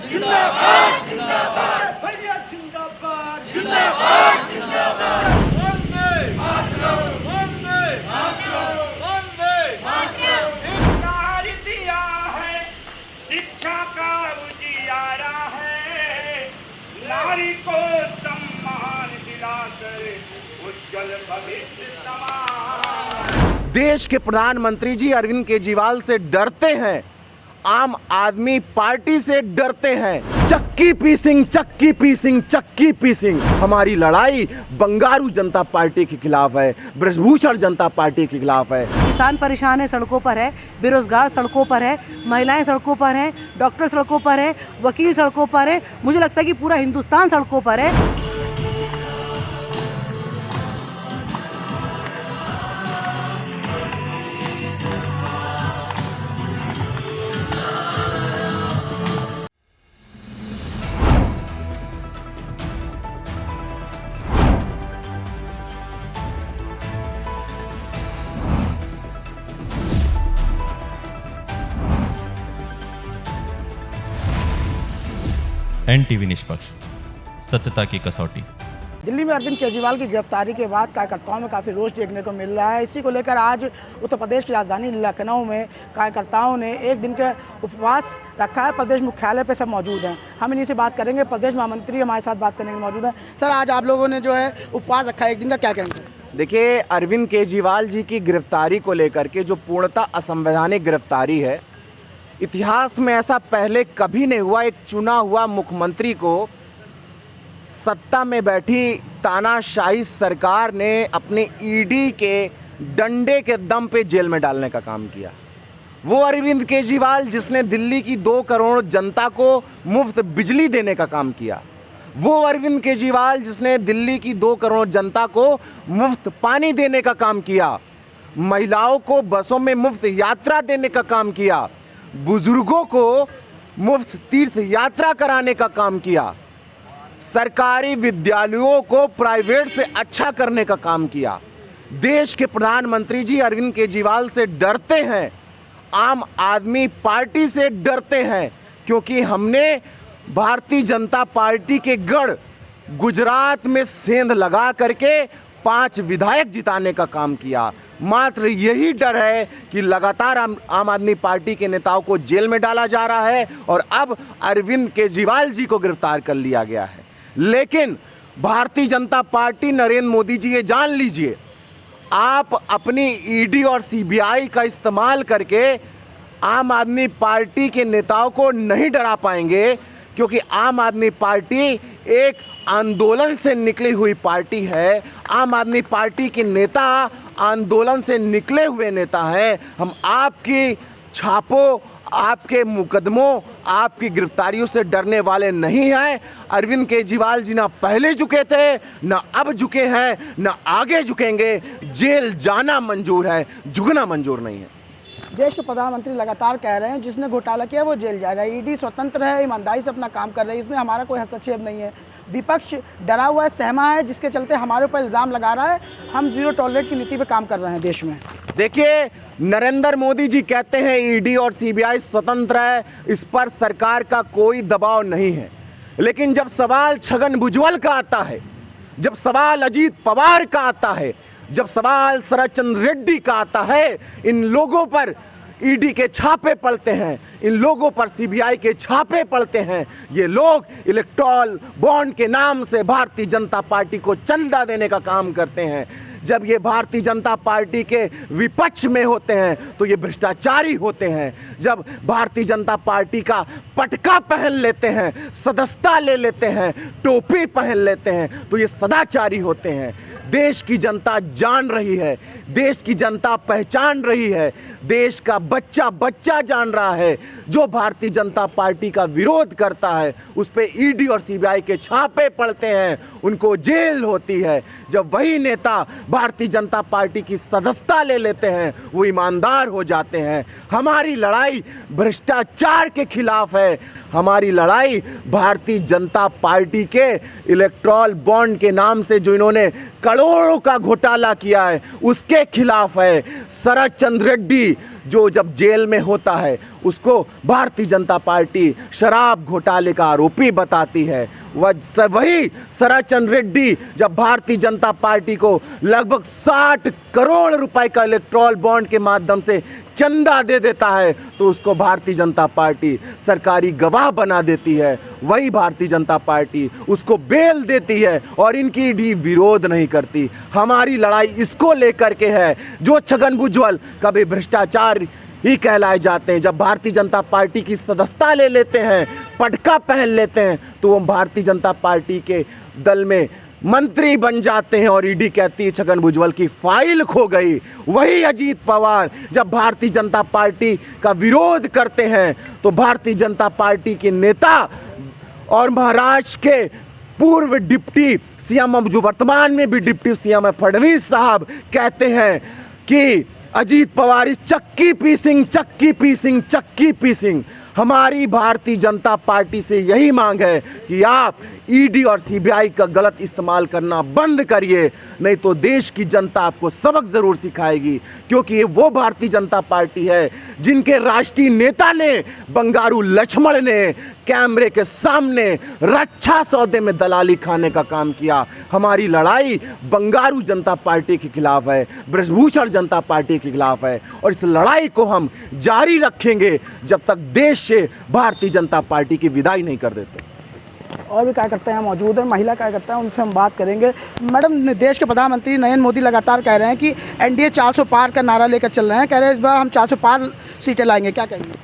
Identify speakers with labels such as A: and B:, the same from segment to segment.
A: जिंदाबाद जिंदाबाद भैया जिंदाबाद जिंदाबाद जिंदाबाद वंदे मातरम वंदे मातरम वंदे मातरम नारी दिया है शिक्षा का उजियारा है नारी को सम्मान दिलाकर उज्जवल भविष्य समान।
B: देश के प्रधानमंत्री जी अरविंद केजरीवाल से डरते हैं, आम आदमी पार्टी से डरते हैं। चक्की पीसिंग चक्की पीसिंग चक्की पीसिंग। हमारी लड़ाई बंगारू जनता पार्टी के खिलाफ है, ब्रजभूषण जनता पार्टी के खिलाफ है।
C: किसान परेशान है, सड़कों पर है, बेरोजगार सड़कों पर है, महिलाएं सड़कों पर हैं, डॉक्टर सड़कों पर है, वकील सड़कों पर है। मुझे लगता है कि पूरा हिंदुस्तान सड़कों पर है।
D: NTV निष्पक्ष, सत्यता की कसौटी।
C: दिल्ली में अरविंद केजरीवाल की गिरफ्तारी के बाद कार्यकर्ताओं में काफ़ी रोष देखने को मिल रहा है। इसी को लेकर आज उत्तर प्रदेश की राजधानी लखनऊ में कार्यकर्ताओं ने एक दिन का उपवास रखा है। प्रदेश मुख्यालय पे सब मौजूद हैं, हम इन्हीं से बात करेंगे। प्रदेश महामंत्री हमारे साथ बात करने के लिए मौजूद हैं। सर, आज आप लोगों ने जो है उपवास रखा है एक दिन का, क्या कहेंगे?
B: देखिए, अरविंद केजरीवाल जी की गिरफ्तारी को लेकर के जो पूर्णतः असंवैधानिक गिरफ्तारी है, इतिहास में ऐसा पहले कभी नहीं हुआ। एक चुना हुआ मुख्यमंत्री को सत्ता में बैठी तानाशाही सरकार ने अपने ईडी के डंडे के दम पे जेल में डालने का काम किया। वो अरविंद केजरीवाल जिसने दिल्ली की 2 करोड़ जनता को मुफ्त बिजली देने का काम किया। वो अरविंद केजरीवाल जिसने दिल्ली की 2 करोड़ जनता को मुफ्त पानी देने का काम किया, महिलाओं को बसों में मुफ्त यात्रा देने का काम किया, बुजुर्गों को मुफ्त तीर्थ यात्रा कराने का काम किया, सरकारी विद्यालयों को प्राइवेट से अच्छा करने का काम किया। देश के प्रधानमंत्री जी अरविंद केजरीवाल से डरते हैं, आम आदमी पार्टी से डरते हैं, क्योंकि हमने भारतीय जनता पार्टी के गढ़ गुजरात में सेंध लगा करके 5 विधायक जिताने का काम किया। मात्र यही डर है कि लगातार आम आदमी पार्टी के नेताओं को जेल में डाला जा रहा है और अब अरविंद केजरीवाल जी को गिरफ्तार कर लिया गया है। लेकिन भारतीय जनता पार्टी, नरेंद्र मोदी जी, ये जान लीजिए, आप अपनी ईडी और सीबीआई का इस्तेमाल करके आम आदमी पार्टी के नेताओं को नहीं डरा पाएंगे, क्योंकि आम आदमी पार्टी एक आंदोलन से निकली हुई पार्टी है। आम आदमी पार्टी के नेता आंदोलन से निकले हुए नेता हैं। हम आपकी छापों, आपके मुकदमों, आपकी गिरफ्तारियों से डरने वाले नहीं हैं। अरविंद केजरीवाल जी ना पहले झुके थे, ना अब झुके हैं, ना आगे झुकेंगे। जेल जाना मंजूर है, झुकना मंजूर नहीं है।
C: देश के प्रधानमंत्री लगातार कह रहे हैं जिसने घोटाला किया वो जेल जाएगा। ईडी स्वतंत्र है, ईमानदारी से अपना काम कर रही है, इसमें हमारा कोई हस्तक्षेप नहीं है। विपक्ष डरा हुआ है, सहमा है, जिसके चलते हमारे ऊपर इल्ज़ाम लगा रहा है। हम जीरो टॉलरेट की नीति पे काम कर रहे हैं देश में।
B: देखिए, नरेंद्र मोदी जी कहते हैं ईडी और सीबीआई स्वतंत्र है, इस पर सरकार का कोई दबाव नहीं है। लेकिन जब सवाल छगन भुजबल का आता है, जब सवाल अजीत पवार का आता है, जब सवाल शरद चंद्र रेड्डी का आता है, इन लोगों पर ईडी के छापे पड़ते हैं, इन लोगों पर सीबीआई के छापे पड़ते हैं। ये लोग इलेक्टोरल बॉन्ड के नाम से भारतीय जनता पार्टी को चंदा देने का काम करते हैं। जब ये भारतीय जनता पार्टी के विपक्ष में होते हैं तो ये भ्रष्टाचारी होते हैं। जब भारतीय जनता पार्टी का पटका पहन लेते हैं, सदस्यता ले लेते हैं, टोपी पहन लेते हैं, तो ये सदाचारी होते हैं। देश की जनता जान रही है, देश की जनता पहचान रही है, देश का बच्चा बच्चा जान रहा है। जो भारतीय जनता पार्टी का विरोध करता है उस पे ईडी और सीबीआई के छापे पड़ते हैं, उनको जेल होती है। जब वही नेता भारतीय जनता पार्टी की सदस्यता ले लेते हैं वो ईमानदार हो जाते हैं। हमारी लड़ाई भ्रष्टाचार के खिलाफ है, हमारी लड़ाई भारतीय जनता पार्टी के इलेक्टोरल बॉन्ड के नाम से जो इन्होंने करोड़ों का घोटाला किया है उसके खिलाफ है। शरद चंद्र रेड्डी जो जब जेल में होता है उसको भारतीय जनता पार्टी शराब घोटाले का आरोपी बताती है। वही शरदचंद्र रेड्डी जब भारतीय जनता पार्टी को लगभग 60 करोड़ रुपए का इलेक्टोरल बॉन्ड के माध्यम से चंदा दे देता है तो उसको भारतीय जनता पार्टी सरकारी गवाह बना देती है। वही भारतीय जनता पार्टी उसको बेल देती है और इनकी भी विरोध नहीं करती। हमारी लड़ाई इसको लेकर के है, जो छगन भुजबल कभी भ्रष्टाचार ही कहलाए जाते हैं, जब भारतीय जनता पार्टी की सदस्यता ले लेते हैं, पटका पहन लेते हैं, तो वो भारतीय जनता पार्टी के दल में मंत्री बन जाते हैं और ईडी कहती है छगन भुजबल की फाइल खो गई। वही अजीत पवार जब भारतीय जनता पार्टी का विरोध करते हैं तो भारतीय जनता पार्टी के नेता और महाराष्ट्र के पूर्व डिप्टी सीएम, जो वर्तमान में भी डिप्टी सीएम है, फडणवीस साहब कहते हैं कि अजीत पवार इस चक्की पीसिंग। हमारी भारतीय जनता पार्टी से यही मांग है कि आप ईडी और सीबीआई का गलत इस्तेमाल करना बंद करिए, नहीं तो देश की जनता आपको सबक ज़रूर सिखाएगी। क्योंकि ये वो भारतीय जनता पार्टी है जिनके राष्ट्रीय नेता ने, बंगारू लक्ष्मण ने, कैमरे के सामने रक्षा सौदे में दलाली खाने का काम किया। हमारी लड़ाई बंगारू जनता पार्टी के खिलाफ है, ब्रजभूषण जनता पार्टी के खिलाफ है और इस लड़ाई को हम जारी रखेंगे जब तक देश से भारतीय जनता पार्टी की विदाई नहीं कर देते।
C: और भी कार्यकर्ता यहाँ मौजूद है, महिला कार्यकर्ता, उनसे हम बात करेंगे। मैडम, देश के प्रधानमंत्री नरेंद्र मोदी लगातार कह रहे हैं कि एनडीए 400 पार का नारा लेकर चल रहे हैं, कह रहे हैं इस बार हम 400 पार सीटें लाएंगे, क्या कहेंगे?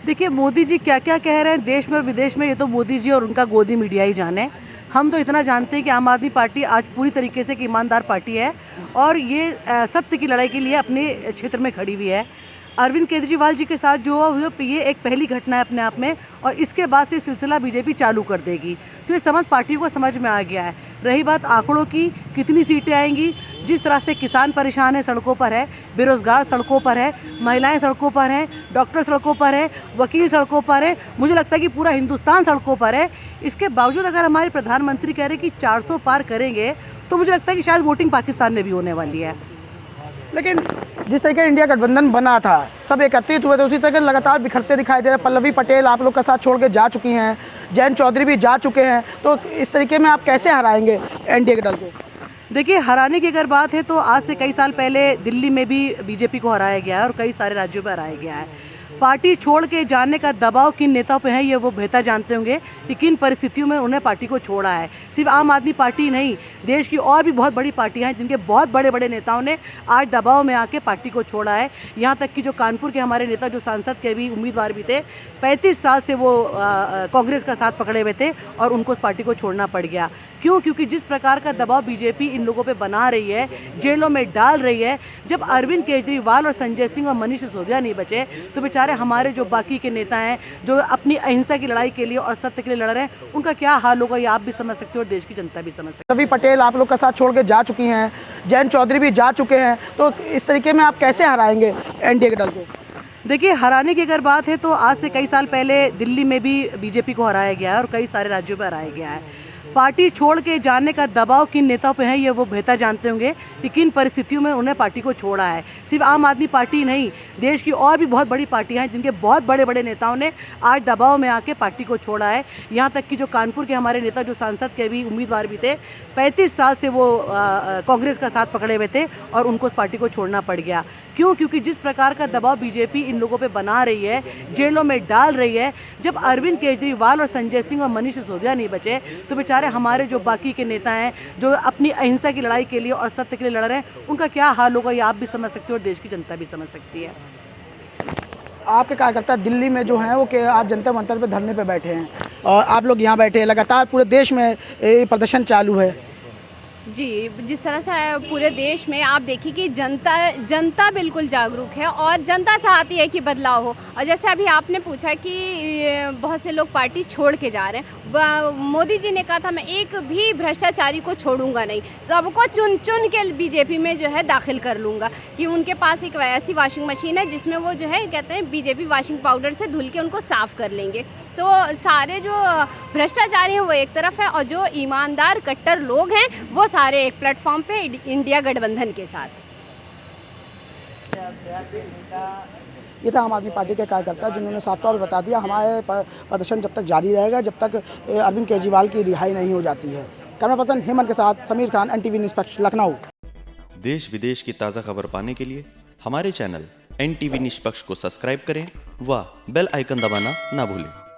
E: देखिए, मोदी जी क्या क्या कह रहे हैं देश में और विदेश में, ये तो मोदी जी और उनका गोदी मीडिया ही जाने। हम तो इतना जानते हैं कि आम आदमी पार्टी आज पूरी तरीके से एक ईमानदार पार्टी है और ये सत्य की लड़ाई के लिए अपने क्षेत्र में खड़ी हुई है। अरविंद केजरीवाल जी के साथ जो हुआ ये एक पहली घटना है अपने आप में, और इसके बाद से सिलसिला बीजेपी चालू कर देगी। तो ये समझ पार्टियों को समझ में आ गया है। रही बात आंकड़ों की, कितनी सीटें आएंगी, जिस तरह से किसान परेशान है, सड़कों पर है, बेरोजगार सड़कों पर है, महिलाएं सड़कों पर हैं, डॉक्टर सड़कों पर है, वकील सड़कों पर है, मुझे लगता है कि पूरा हिंदुस्तान सड़कों पर है। इसके बावजूद अगर हमारे प्रधानमंत्री कह रहे हैं कि 400 पार करेंगे, तो मुझे लगता है कि शायद वोटिंग पाकिस्तान में भी होने वाली है।
C: लेकिन जिस तरीके इंडिया गठबंधन बना था, सब एकत्रित हुए थे, उसी तरह लगातार बिखरते दिखाई दे रहे हैं। पल्लवी पटेल आप लोग का साथ छोड़ के जा चुकी हैं, जयंत चौधरी भी जा चुके हैं, तो इस तरीके में आप कैसे हराएंगे एनडीए के दल को?
E: देखिए, हराने की अगर बात है तो आज से कई साल पहले दिल्ली में भी बीजेपी को हराया गया है और कई सारे राज्यों में हराया गया है। पार्टी छोड़ के जाने का दबाव किन नेताओं पे है ये वो बेहतर जानते होंगे कि किन परिस्थितियों में उन्हें पार्टी को छोड़ा है। सिर्फ आम आदमी पार्टी नहीं, देश की और भी बहुत बड़ी पार्टियां हैं जिनके बहुत बड़े बड़े नेताओं ने आज दबाव में आके पार्टी को छोड़ा है। यहाँ तक कि जो कानपुर के हमारे नेता, जो सांसद के भी उम्मीदवार भी थे, 35 साल से वो कांग्रेस का साथ पकड़े हुए थे और उनको उस पार्टी को छोड़ना पड़ गया। क्यों? क्योंकि जिस प्रकार का दबाव बीजेपी इन लोगों पे बना रही है, जेलों में डाल रही है। जब अरविंद केजरीवाल और संजय सिंह और मनीष सिसोदिया नहीं बचे तो बेचारे हमारे जो बाकी के नेता हैं जो अपनी अहिंसा की लड़ाई के लिए और सत्य के लिए लड़ रहे हैं, उनका क्या हाल होगा ये आप भी समझ सकते हो और देश की जनता भी समझ सकती है।
C: पल्लवी पटेल आप लोग का साथ छोड़ के जा चुकी हैं, जयंत चौधरी भी जा चुके हैं, तो इस तरीके में आप कैसे हराएंगे एनडीए के दल को?
E: देखिए, हराने की अगर बात है तो आज से कई साल पहले दिल्ली में भी बीजेपी को हराया गया है और कई सारे राज्यों में हराया गया है। पार्टी छोड़ के जाने का दबाव किन नेताओं पे है ये वो बेहतर जानते होंगे कि किन परिस्थितियों में उन्हें पार्टी को छोड़ा है। सिर्फ आम आदमी पार्टी नहीं, देश की और भी बहुत बड़ी पार्टियां हैं जिनके बहुत बड़े बड़े नेताओं ने आज दबाव में आके पार्टी को छोड़ा है। यहाँ तक कि जो कानपुर के हमारे नेता, जो सांसद के भी उम्मीदवार भी थे, 35 साल से वो कांग्रेस का साथ पकड़े हुए थे और उनको उस पार्टी को छोड़ना पड़ गया। क्यों? क्योंकि जिस प्रकार का दबाव बीजेपी इन लोगों पे बना रही है, जेलों में डाल रही है। जब अरविंद केजरीवाल और संजय सिंह और मनीष सिसोदिया नहीं बचे तो बेचारे हमारे जो बाकी के नेता हैं जो अपनी अहिंसा की लड़ाई के लिए और सत्य के लिए लड़ रहे हैं, उनका क्या हाल होगा ये आप भी समझ सकते हो और देश की जनता भी समझ सकती है।
C: आपके कार्यकर्ता दिल्ली में जो हैं वो कि आज जंतर मंतर पे धरने पे बैठे हैं और आप लोग यहाँ बैठे हैं, लगातार पूरे देश में ये प्रदर्शन चालू है।
F: जी, जिस तरह से पूरे देश में आप देखिए कि जनता बिल्कुल जागरूक है और जनता चाहती है कि बदलाव हो। और जैसे अभी आपने पूछा कि बहुत से लोग पार्टी छोड़ के जा रहे हैं, मोदी जी ने कहा था मैं एक भी भ्रष्टाचारी को छोड़ूंगा नहीं, सबको चुन चुन के बीजेपी में जो है दाखिल कर लूँगा। कि उनके पास एक ऐसी वॉशिंग मशीन है जिसमें वो जो है कहते हैं बीजेपी वॉशिंग पाउडर से धुल के उनको साफ़ कर लेंगे। तो सारे जो भ्रष्टाचारी हैं वो एक तरफ है और जो ईमानदार कट्टर लोग हैं वो सारे एक प्लेटफॉर्म पे इंडिया गठबंधन के साथ।
C: ये था आम आदमी पार्टी के कार्यकर्ता जिन्होंने साफ तौर पर बता दिया हमारे प्रदर्शन जब तक जारी रहेगा जब तक अरविंद केजरीवाल की रिहाई नहीं हो जाती है। कैमरा पर्सन हेमंत के साथ समीर खान, NTV निष्पक्ष, लखनऊ।
G: देश विदेश की ताज़ा खबर पाने के लिए हमारे चैनल NTV निष्पक्ष को सब्सक्राइब करें व बेल आइकन दबाना ना भूलें।